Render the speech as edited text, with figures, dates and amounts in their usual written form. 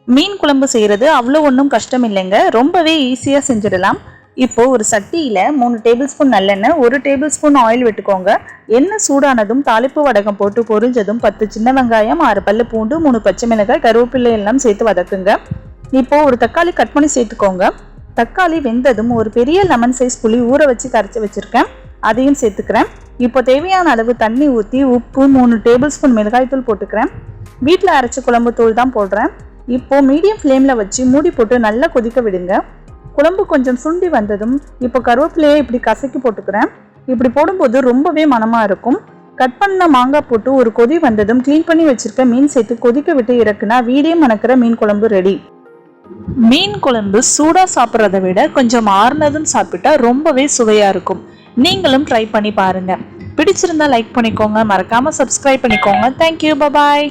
மீன் குழம்பு செய்கிறது அவ்வளோ ஒன்றும் கஷ்டம் இல்லைங்க, ரொம்பவே ஈஸியாக செஞ்சிடலாம். இப்போ ஒரு சட்டியில் 3 டேபிள் ஸ்பூன் நல்லெண்ணெய், 1 டேபிள் ஸ்பூன் ஆயில் விட்டுக்கோங்க. எண்ணெய் சூடானதும் தாளிப்பு வடகம் போட்டு பொரிஞ்சதும் 10 சின்ன வெங்காயம், 6 பல்லு பூண்டு, 3 பச்சை மிளகாய், கருவேப்பிலை எல்லாம் சேர்த்து வதக்குங்க. இப்போ ஒரு தக்காளி கட் பண்ணி சேர்த்துக்கோங்க. தக்காளி வெந்ததும் ஒரு பெரிய லெமன் சைஸ் புளி ஊற வச்சு கரைச்சி வச்சுருக்கேன், அதையும் சேர்த்துக்கிறேன். இப்போ தேவையான அளவு தண்ணி ஊற்றி உப்பு, 3 டேபிள் ஸ்பூன் மிளகாய்த்தூள் போட்டுக்கிறேன். வீட்டில் அரைச்ச குழம்பு தூள் தான் போடுறேன். இப்போ மீடியம் ஃப்ளேமில் வச்சு மூடி போட்டு நல்லா கொதிக்க விடுங்க. குழம்பு கொஞ்சம் சுண்டி வந்ததும் இப்போ கருவேப்பிலையை இப்படி கசக்கி போட்டுக்கிறேன். இப்படி போடும்போது ரொம்பவே மணமாக இருக்கும். கட் பண்ண மாங்காய் போட்டு ஒரு கொதி வந்ததும் க்ளீன் பண்ணி வச்சிருக்க மீன் சேர்த்து கொதிக்க விட்டு இறக்குனா வீடே மணக்கிற மீன் குழம்பு ரெடி. மீன் குழம்பு சூடாக சாப்பிட்றத விட கொஞ்சம் ஆறுனதும் சாப்பிட்டா ரொம்பவே சுவையாக இருக்கும். நீங்களும் ட்ரை பண்ணி பாருங்க. பிடிச்சிருந்தா லைக் பண்ணிக்கோங்க, மறக்காம சப்ஸ்கிரைப் பண்ணிக்கோங்க. தேங்க்யூ, பாய்.